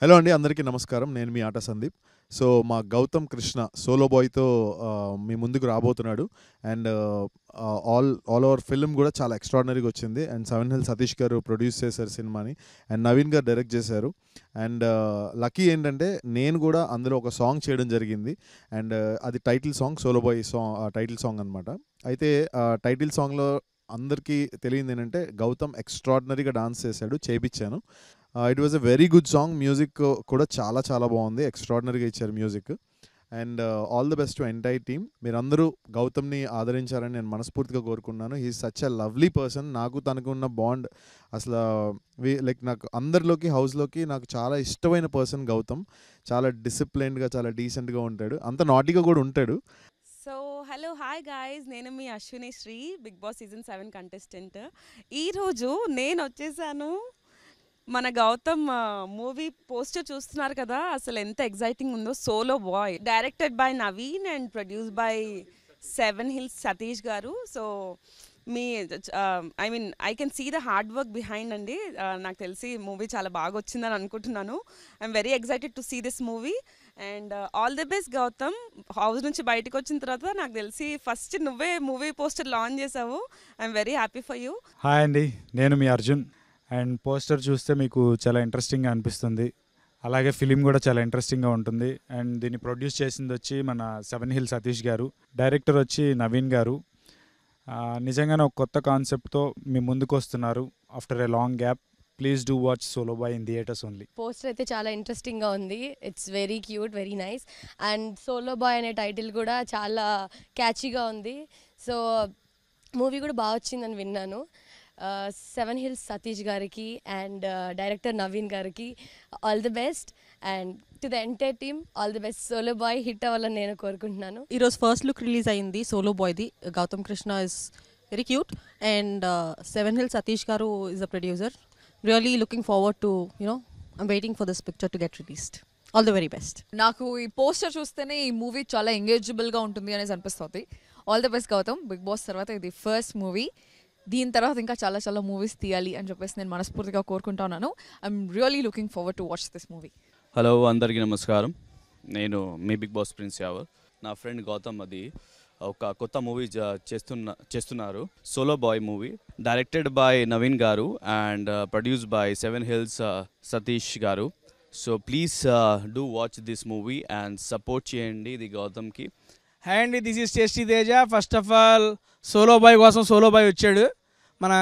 Hello అండి, అందరికీ నమస్కారం. నేను మీ ఆట సందీప్. సో, మా గౌతమ్ కృష్ణ సోలో బాయ్‌తో మీ ముందుకు రాబోతున్నాడు. అండ్ ఆల్ ఓవర్ ఫిల్మ్ గూడా చాలా ఎక్స్ట్రార్డినరీగా వచ్చింది. అండ్ 'సెవెన్ హిల్స్' సతీష్ గారు ప్రొడ్యూస్ చేశారు సినిమాని. అండ్ నవీన్ గారు డైరెక్ట్ చేశారు. అండ్ లక్కీ ఏంటంటే నేను గూడా అందులో ఒక సాంగ్ చేయడం జరిగింది. అండ్ అది title song, solo boy title song అనమాట. అయితే టైటిల్ సాంగ్‌లో అందరికీ తెలియనిదేంటంటే గౌతమ్ ఎక్స్ట్రార్డినరీగా డాన్స్ చేశాడు. చేపిచ్చాను. It was a very good song. Music కూడా చాలా చాలా బాగుంది. ఎక్స్ట్రాడినరీగా ఇచ్చారు music. And all the best to entire team. మీరందరూ గౌతమ్‌ని ఆదరించారని నేను మనస్ఫూర్తిగా కోరుకున్నాను. He is such a lovely person. నాకు తనకు ఉన్న బాండ్ అసలు లైక్ నాకు అందరిలోకి హౌస్‌లోకి నాకు చాలా ఇష్టమైన పర్సన్ గౌతమ్. చాలా డిసిప్లైన్డ్‌గా, చాలా డీసెంట్‌గా ఉంటాడు. అంత నాటీగా కూడా ఉంటాడు. సో హలో హాయ్ గాయ్స్, నేను మీ Ashwini Sri, Bigg Boss season 7 contestant. ఈరోజు నేను వచ్చేసాను. మన గౌతమ్ మూవీ పోస్టర్ చూస్తున్నారు కదా, అసలు ఎంత ఎగ్జైటింగ్ ఉందో. Solo Boy directed by Naveen and produce by 7 Hills Satish garu. So మీ I can see the hard work behind అండి. నాకు తెలిసి మూవీ చాలా బాగా వచ్చిందని అనుకుంటున్నాను. I'm very excited to see this movie and all the best Gautam. House నుంచి బయటకు వచ్చిన తర్వాత నాకు తెలిసి ఫస్ట్ నువ్వే మూవీ పోస్టర్ లాంచ్ చేసావు. I'm very happy for you. Hi అండి, నేను మీ అర్జున్. అండ్ పోస్టర్ చూస్తే మీకు చాలా ఇంట్రెస్టింగ్గా అనిపిస్తుంది. అలాగే ఫిలిం కూడా చాలా ఇంట్రెస్టింగ్గా ఉంటుంది. అండ్ దీన్ని ప్రొడ్యూస్ చేసింది వచ్చి మన 7 హిల్ సతీష్ గారు, డైరెక్టర్ వచ్చి నవీన్ గారు. నిజంగానే ఒక కొత్త కాన్సెప్ట్తో మీ ముందుకు వస్తున్నారు after a long gap. Please do watch solo boy in theatres only. Poster అయితే చాలా ఇంట్రెస్టింగ్గా ఉంది. It's very cute, very nice. And solo bye అనే టైటిల్ కూడా చాలా క్యాచీగా ఉంది. సో మూవీ కూడా బాగా వచ్చిందని విన్నాను. 7 హిల్స్ సతీష్ గారికి అండ్ డైరెక్టర్ నవీన్ గారికి all the best. And to the entire team all the best. Solo Boy hit అవ్వాలని నేను కోరుకుంటున్నాను. ఈరోజు ఫస్ట్ లుక్ రిలీజ్ అయింది సోలో బాయ్ది. Gautam Krishna is very cute and 7 Hills Satish garu is a producer. Really looking forward to I'm waiting for this picture to get released. All the very best. నాకు ఈ poster చూస్తేనే ఈ మూవీ చాలా ఎంగేజబుల్గా ఉంటుంది అనేసి అనిపిస్తుంది. All the best Gautam. Bigg Boss తర్వాత ఇది ఫస్ట్ మూవీ. దీని తర్వాత ఇంకా చాలా చాలా మూవీస్ తీయాలి అని చెప్పేసి నేను మనస్ఫూర్తిగా కోరుకుంటా ఉన్నాను. I'm really looking forward to watch this movie. Hello, అందరికీ నమస్కారం. నేను మీ బిగ్ బాస్ ప్రిన్స్ యావర్. నా ఫ్రెండ్ గౌతమ్ అది ఒక కొత్త మూవీ చేస్తున్నారు, Solo Boy movie, directed by Naveen garu and produce by 7 Hills Satish garu. So please do watch this movie and support చేయండి ఇది గౌతమ్కి. హాయ్ అండి, this is Tasty Teja. First of all Solo Boy కోసం సోలో బాయ్ వచ్చాడు మన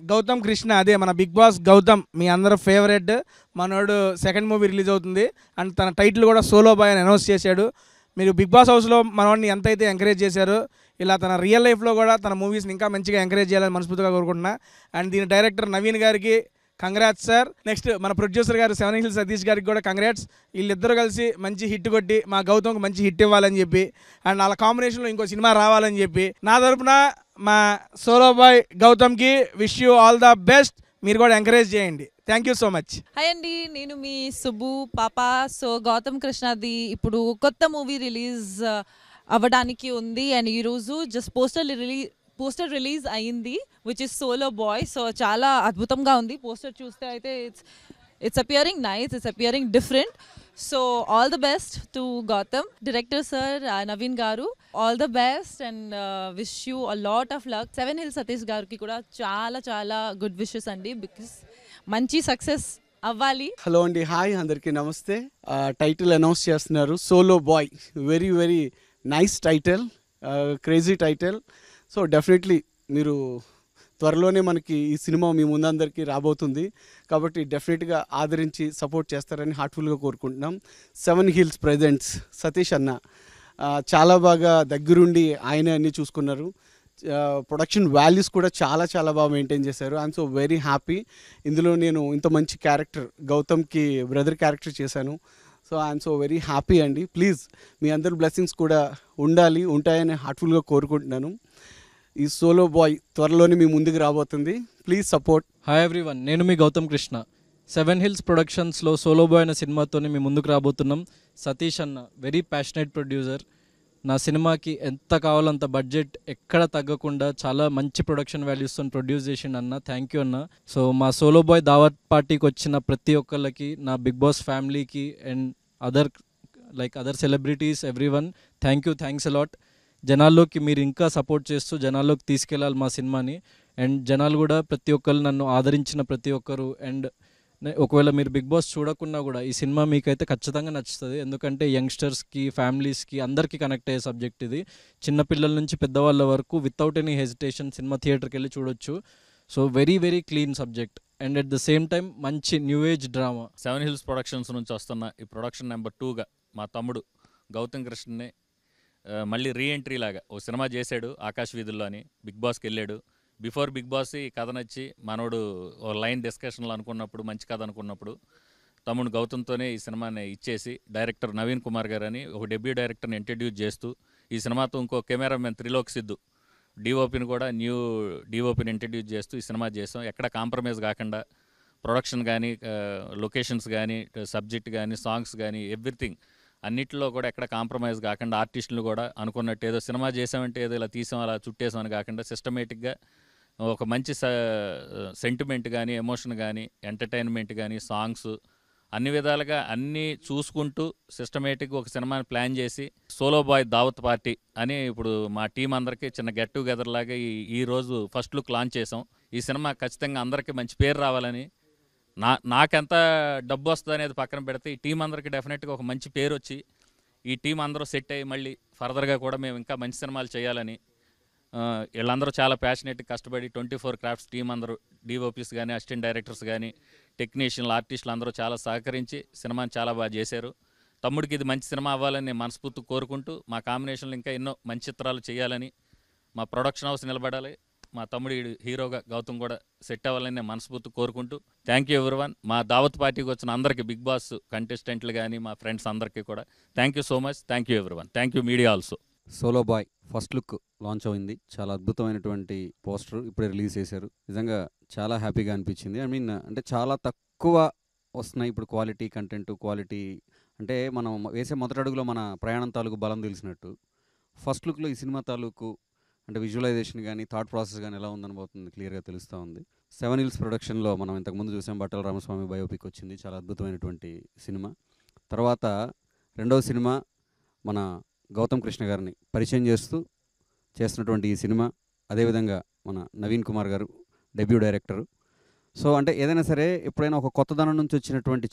గౌతమ్ కృష్ణ, అదే మన బిగ్ బాస్ గౌతమ్, మీ అందరూ ఫేవరెట్ మనోడు. సెకండ్ మూవీ రిలీజ్ అవుతుంది అండ్ తన టైటిల్ కూడా సోలో బాయ్ అని అనౌన్స్ చేశాడు. మీరు బిగ్ బాస్ హౌస్లో మనవాడిని ఎంతైతే ఎంకరేజ్ చేశారో ఇలా తన రియల్ లైఫ్లో కూడా తన మూవీస్ని ఇంకా మంచిగా ఎంకరేజ్ చేయాలని మనస్ఫూర్తిగా కోరుకుంటున్నా. అండ్ దీని డైరెక్టర్ నవీన్ గారికి కంగ్రాట్స్ సార్. నెక్స్ట్ మన ప్రొడ్యూసర్ గారు 7 హిల్స్ సతీష్ గారికి కూడా కంగ్రాట్స్. వీళ్ళిద్దరూ కలిసి మంచి హిట్ కొట్టి మా గౌతమ్కి మంచి హిట్ ఇవ్వాలని చెప్పి అండ్ వాళ్ళ కాంబినేషన్లో ఇంకో సినిమా రావాలని చెప్పి నా తరపున మా సోలో బాయ్ గౌతమ్కి wish you all the best. మీరు కూడా ఎంకరేజ్ చేయండి. Thank you so much. Hi అండి, నేను మీ సుబ్బు పాప. సో గౌతమ్ కృష్ణది ఇప్పుడు కొత్త మూవీ రిలీజ్ అవ్వడానికి ఉంది అండ్ ఈరోజు జస్ట్ పోస్టర్ రిలీజ్ అయింది which is Solo Boy. So చాలా అద్భుతంగా ఉంది. పోస్టర్ చూస్తే అయితే it's appearing nice, it's appearing different. So all the best to Gautam. Director sir Naveen garu, all the best and wish you a lot of luck. 7 Hills Satish గారికి కూడా చాలా చాలా గుడ్ విషెస్ అండి, బికాస్ మంచి సక్సెస్ అవ్వాలి. హలో అండి, హాయ్ అందరికీ నమస్తే. టైటిల్ అనౌన్స్ చేస్తున్నారు Solo Boy. Very very nice title, crazy title. So definitely మీరు త్వరలోనే మనకి ఈ సినిమా మీ ముందందరికీ రాబోతుంది కాబట్టి డెఫినెట్గా ఆదరించి సపోర్ట్ చేస్తారని హార్ట్ఫుల్గా కోరుకుంటున్నాం. 7 హిల్స్ ప్రెజెంట్స్ సతీష్ అన్న చాలా బాగా దగ్గరుండి ఆయనే అన్నీ చూసుకున్నారు. ప్రొడక్షన్ వాల్యూస్ కూడా చాలా చాలా బాగా మెయింటైన్ చేశారు. I'm so very happy. ఇందులో నేను ఇంత మంచి క్యారెక్టర్ గౌతమ్కి బ్రదర్ క్యారెక్టర్ చేశాను. So I'm so very happy అండి. ప్లీజ్ మీ అందరి బ్లెస్సింగ్స్ కూడా ఉంటాయని హార్ట్ఫుల్గా కోరుకుంటున్నాను. ఈ సోలో బాయ్ త్వరలోనే మీ ముందుకు రాబోతుంది. Please support. హాయ్ ఎవ్రీవన్, నేను మీ గౌతమ్ కృష్ణ. 7 హిల్స్ ప్రొడక్షన్స్లో సోలో బాయ్ అనే సినిమాతోనే మీ ముందుకు రాబోతున్నాం. సతీష్ అన్న వెరీ ప్యాషనేట్ ప్రొడ్యూసర్. నా సినిమాకి ఎంత కావాలో అంత బడ్జెట్ ఎక్కడ తగ్గకుండా చాలా మంచి ప్రొడక్షన్ వాల్యూస్తో ప్రొడ్యూస్ చేసిండు అన్న. థ్యాంక్ యూ అన్న. సో మా సోలో బాయ్ దావత్ పార్టీకి వచ్చిన ప్రతి ఒక్కళ్ళకి, నా బిగ్ బాస్ ఫ్యామిలీకి and other celebrities everyone thanks a lot. జనాల్లోకి మీరు ఇంకా సపోర్ట్ చేస్తూ జనాల్లోకి తీసుకెళ్ళాలి మా సినిమాని. అండ్ జనాలు కూడా ప్రతి ఒక్కరు నన్ను ఆదరించిన ప్రతి ఒక్కరు. అండ్ ఒకవేళ మీరు బిగ్ బాస్ చూడకున్నా కూడా ఈ సినిమా మీకైతే ఖచ్చితంగా నచ్చుతుంది. ఎందుకంటే యంగ్స్టర్స్కి, ఫ్యామిలీస్కి అందరికీ కనెక్ట్ అయ్యే సబ్జెక్ట్ ఇది. చిన్నపిల్లల నుంచి పెద్దవాళ్ళ వరకు వితౌట్ ఎనీ హెజిటేషన్ సినిమా థియేటర్కి వెళ్ళి చూడొచ్చు. So very very clean subject and at the same time మంచి new age drama. 7 Hills productions నుంచి వస్తున్న ఈ ప్రొడక్షన్ నెంబర్ 2గా మా తమ్ముడు గౌతమ్ కృష్ణని మళ్ళీ రీఎంట్రీ లాగా ఓ సినిమా చేశాడు ఆకాశ్ వీధుల్లో అని. బిగ్ బాస్కి వెళ్ళాడు. బిఫోర్ బిగ్ బాస్ ఈ కథ నచ్చి మనోడు ఓ లైన్ డిస్కషన్లో అనుకున్నప్పుడు, మంచి కథ అనుకున్నప్పుడు తమ్ముడు గౌతమ్తోనే ఈ సినిమాని ఇచ్చేసి డైరెక్టర్ నవీన్ కుమార్ గారు అని ఒక డెబ్యూ డైరెక్టర్ని ఇంట్రడ్యూస్ చేస్తూ ఈ సినిమాతో ఇంకో కెమెరామెన్ త్రిలోక్ సిద్ధు డిఓపిని కూడా న్యూ డిఓపిని ఇంట్రడ్యూస్ చేస్తూ ఈ సినిమా చేసాం. ఎక్కడ కాంప్రమైజ్ కాకుండా ప్రొడక్షన్ కానీ, లొకేషన్స్ కానీ, సబ్జెక్ట్ కానీ, సాంగ్స్ కానీ, ఎవ్రీథింగ్ అన్నింటిలో కూడా ఎక్కడ కాంప్రమైజ్ కాకుండా ఆర్టిస్టులు కూడా అనుకున్నట్టు ఏదో సినిమా చేసామంటే ఏదో ఇలా తీసాం అలా చుట్టేసామని కాకుండా సిస్టమేటిక్గా ఒక మంచి సెంటిమెంట్ కానీ, ఎమోషన్ కానీ, ఎంటర్టైన్మెంట్ కానీ, సాంగ్స్ అన్ని విధాలుగా అన్నీ చూసుకుంటూ సిస్టమేటిక్గా ఒక సినిమాని ప్లాన్ చేసి సోలో బాయ్ దావత్ పార్టీ అని ఇప్పుడు మా టీం అందరికీ చిన్న గెట్ టుగెదర్ లాగా ఈరోజు ఫస్ట్ లుక్ లాంచ్ చేసాం. ఈ సినిమా ఖచ్చితంగా అందరికీ మంచి పేరు రావాలని, నాకెంత డబ్బు వస్తుంది అనేది పక్కన పెడితే ఈ టీం అందరికీ డెఫినెట్గా ఒక మంచి పేరు వచ్చి ఈ టీం అందరూ సెట్ అయ్యి మళ్ళీ ఫర్దర్గా కూడా మేము ఇంకా మంచి సినిమాలు చేయాలని వీళ్ళందరూ చాలా ప్యాషనేట్గా కష్టపడి 24 క్రాఫ్ట్స్ టీం అందరూ డిఓపీస్ కానీ, అసిస్టెంట్ డైరెక్టర్స్ కానీ, టెక్నీషియన్లు, ఆర్టిస్టులు అందరూ చాలా సహకరించి సినిమాని చాలా బాగా చేశారు. తమ్ముడికి ఇది మంచి సినిమా అవ్వాలని నేను మనస్ఫూర్తిగా కోరుకుంటూ మా కాంబినేషన్లో ఇంకా ఎన్నో మంచి చిత్రాలు చేయాలని, మా ప్రొడక్షన్ హౌస్ నిలబడాలి, మా తమ్ముడి హీరోగా గౌతమ్ కూడా సెట్ అవ్వాలని నేను మనస్ఫూర్తిగా కోరుకుంటూ థ్యాంక్ యూ ఎవ్రీవన్. మా దావత్ పార్టీకి వచ్చిన అందరికీ, బిగ్ బాస్ కంటెస్టెంట్లు కానీ మా ఫ్రెండ్స్ అందరికీ కూడా thank you so much. Thank you everyone. Thank you media also. Solo bye first look launch అయింది. చాలా అద్భుతమైనటువంటి పోస్టర్ ఇప్పుడే రిలీజ్ చేశారు. నిజంగా చాలా హ్యాపీగా అనిపించింది. అంటే చాలా తక్కువ వస్తున్నాయి ఇప్పుడు క్వాలిటీ కంటెంట్, క్వాలిటీ అంటే మనం వేసే మొదటి అడుగులో మన ప్రయాణం తాలూకు బలం తెలిసినట్టు ఫస్ట్ లుక్లో ఈ సినిమా తాలూకు అంటే విజువలైజేషన్ కానీ, థాట్ ప్రాసెస్ కానీ ఎలా ఉందనిపోతుంది క్లియర్గా తెలుస్తూ ఉంది. 7 Hills ప్రొడక్షన్లో మనం ఇంతకుముందు చూసాం, బట్టల రామస్వామి బయోపిక్ వచ్చింది, చాలా అద్భుతమైనటువంటి సినిమా. తర్వాత రెండవ సినిమా మన గౌతమ్ కృష్ణ గారిని పరిచయం చేస్తున్నటువంటి ఈ సినిమా. అదేవిధంగా మన నవీన్ కుమార్ గారు డెబ్యూ డైరెక్టరు. సో అంటే ఏదైనా సరే ఎప్పుడైనా ఒక కొత్తదనం నుంచి వచ్చినటువంటి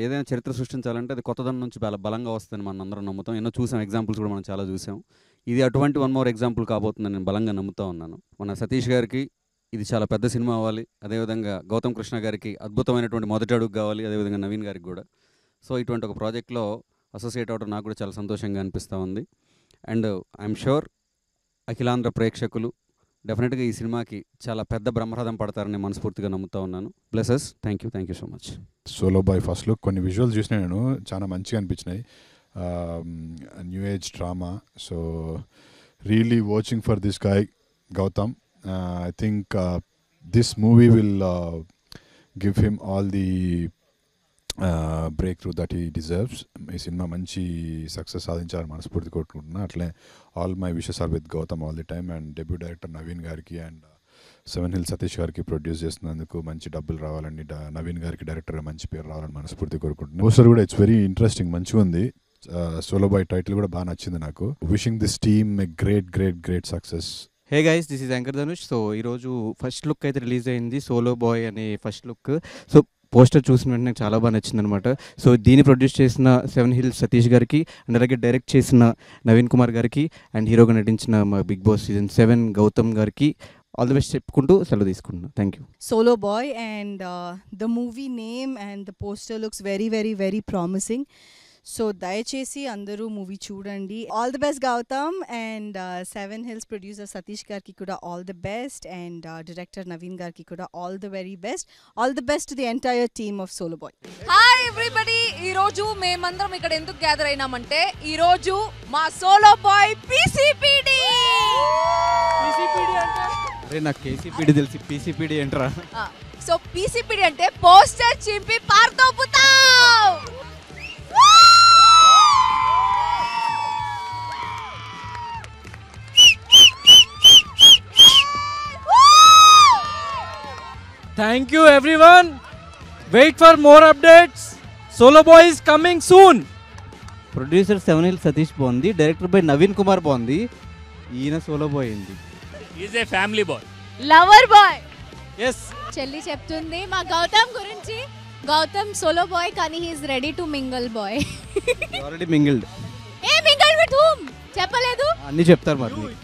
ఏదైనా చరిత్ర సృష్టించాలంటే అది కొత్తదనం నుంచి బలంగా వస్తుందని మనం అందరం నమ్ముతాం. ఎన్నో చూసాం, ఎగ్జాంపుల్స్ కూడా మనం చాలా చూసాం. ఇది అటువంటి 1 more ఎగ్జాంపుల్ కాబోతుందని నేను బలంగా నమ్ముతూ ఉన్నాను. మన సతీష్ గారికి ఇది చాలా పెద్ద సినిమా అవ్వాలి, అదేవిధంగా గౌతమ్ కృష్ణ గారికి అద్భుతమైనటువంటి మొదటి అడుగు కావాలి, అదేవిధంగా నవీన్ గారికి కూడా. సో ఇటువంటి ఒక ప్రాజెక్ట్లో అసోసియేట్ అవ్వడం నాకు కూడా చాలా సంతోషంగా అనిపిస్తూ ఉంది. అండ్ ఐఎమ్ షూర్ అఖిలాంధ్ర ప్రేక్షకులు డెఫినెట్గా ఈ సినిమాకి చాలా పెద్ద బ్రహ్మరథం పడతారని మనస్ఫూర్తిగా నమ్ముతా ఉన్నాను. Blesses. Thank you so much. Solo bye first look కొన్ని విజువల్స్ చూసిన నేను చాలా మంచిగా అనిపించినాయి. New age drama. So really watching for this guy Gautam. I think this movie will give him all the breakthrough that he deserves. ఈ సినిమా మంచి success సాధించాలని మనస్ఫూర్తి కోరుకుంటున్నా. అట్లే all my wishes are with Gautam all the time. And debut director Naveen గారికి and 7 Hills Satish గారికి produce చేస్తున్నందుకు మంచి డబ్బులు రావాలని, నవీన్ గారికి డైరెక్టర్గా మంచి పేరు రావాలని మనస్ఫూర్తి కోరుకుంటున్నాను. పోస్టర్ కూడా ఇట్స్ వెరీ ఇంట్రెస్టింగ్, మంచిగా ఉంది. సోలో బాయ్ టైటిల్ కూడా బాగా నచ్చింది నాకు. Wishing this team a great success. Hey guys, this is anchor Dhanush. So ఈరోజు ఫస్ట్ లుక్ అయితే రిలీజ్ అయింది, సోలో బాయ్ అనే ఫస్ట్ లుక్. సో పోస్టర్ చూసిన వెంటనే చాలా బాగా నచ్చింది అనమాట. సో దీన్ని ప్రొడ్యూస్ చేసిన 7 Hills సతీష్ గారికి అండ్ అలాగే డైరెక్ట్ చేసిన నవీన్ కుమార్ గారికి అండ్ హీరోగా నటించిన మా బిగ్ బాస్ సీజన్ 7 గౌతమ్ గారికి ఆల్ ది బెస్ట్ చెప్పుకుంటూ సెలవు తీసుకుంటున్నాను. Thank you. Solo Boy, and the movie name and the poster looks very promising. So దయచేసి అందరూ మూవీ చూడండి. All the best Gautam and 7 Hills producer Satish గారికి కూడా all the best and director Naveen గారికి కూడా all the very best. All the best to the entire team of solo boy. Hi everybody, ఈ రోజు మేమందరం ఇక్కడ ఎందుకు గ్యాదర్ అయినామంటే ఈ రోజు మా సోలో బాయ్ పీసీపీడీ అంటే అరే నాకు కేసీపీడీ తెలిసి పీసీపీడీ ఏంట్రా? సో పీసీపీడీ అంటే పోస్టర్ చింపి పార్దోపుతావ్. Thank you everyone. Wait for more updates. Solo Boy is coming soon. Producer seven hill Satish బాగుంది, డైరెక్టర్ బై నవీన్ కుమార్ బాగుంది, ఈయన సోలో బాయ్ అయింది. Is a family boy, lover boy. Yes, చెల్లి చెప్తుంది మా గౌతమ్ గురించి. గౌతమ్ సోలో బాయ్ కానీ he's ready to mingle boy. Already mingled. A mingle with whom చెప్పలేదు. అన్నీ చెప్తారు మరి.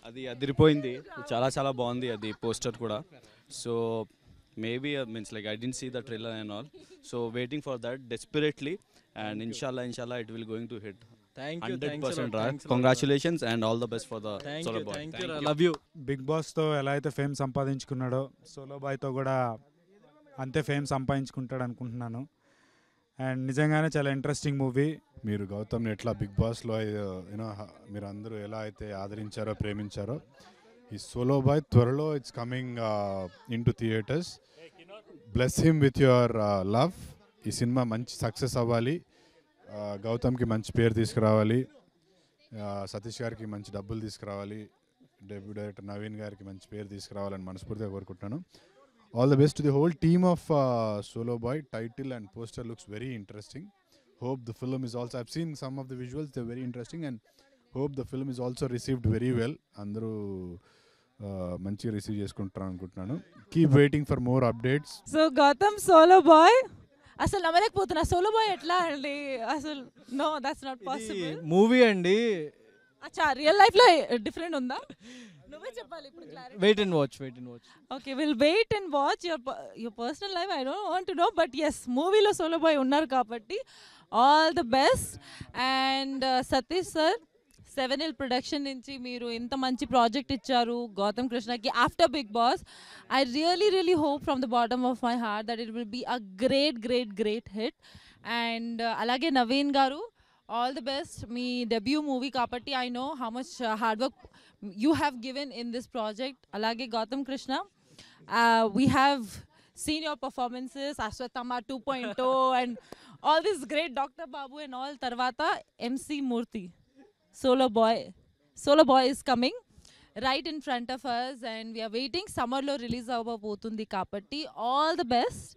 అది అదిరిపోయింది, చాలా చాలా బాగుంది అది పోస్టర్ కూడా. So maybe means like I didn't see the trailer and all, so waiting for that desperately, and ఇన్షాల్లా it will going to hit. Thank you, 100% right. Congratulations and all the best for the Solo Boy. Thank you. Love you. Bigg బాస్తో ఎలా అయితే fame సంపాదించుకున్నాడో solo బాయ్తో కూడా అంతే fame సంపాదించుకుంటాడు అనుకుంటున్నాను. And నిజంగానే చాలా interesting movie. మీరు గౌతమ్ని ఎట్లా బిగ్ బాస్లో యూనో మీరు అందరూ ఎలా అయితే ఆదరించారో ప్రేమించారో, ఈ సోలో బాయ్ త్వరలో it's coming in to theatres. Bless him with your love. ఈ సినిమా మంచి సక్సెస్ అవ్వాలి, గౌతమ్కి మంచి పేరు తీసుకురావాలి, సతీష్ గారికి మంచి డబ్బులు తీసుకురావాలి, డెబ్యూ డైరెక్టర్ నవీన్ గారికి మంచి పేరు తీసుకురావాలని మనస్ఫూర్తిగా కోరుకుంటున్నాను. All the best to the whole team of solo boy. Title and poster looks very interesting. Hope the film is also, I've seen some of the visuals, they're very interesting, and hope the film is also received very well. అందరూ మంచిగా receive చేసుకుంటారు అనుకుంటున్నాను. Keep waiting for more updates. So Gautam solo boy అసలు నమ్మలేకపోతున్నా. Solo boy ఎట్లా అండి అసలు? No that's not possible. Movie అండి. అచ్చా రియల్ లైఫ్ లో డిఫరెంట్ ఉందా? నువ్వే చెప్పాలి ఇప్పుడు clarity. Wait and watch. Okay, will wait and watch. Your personal life I don't want to know, but yes మూవీలో సోలో బాయ్ ఉన్నారు కాబట్టి all the best. And Satish sir, 7 Hill production నుంచి మీరు ఇంత మంచి ప్రాజెక్ట్ ఇచ్చారు గౌతమ్ కృష్ణకి after Bigg Boss. I really hope from the bottom of my heart that it will be a great hit. And అలాగే Naveen garu, all the best. మీ debut movie కాబట్టి I know how much hard work you have given in this project. అలాగే Gautam Krishna, we have seen your performances, Ashwatthama 2.0 and all this great Dr. Babu and all. Tarvata MC Murthy, Solo Boy is coming right in front of us and we are waiting. Summer lo release avvabotundi kabatti all the best.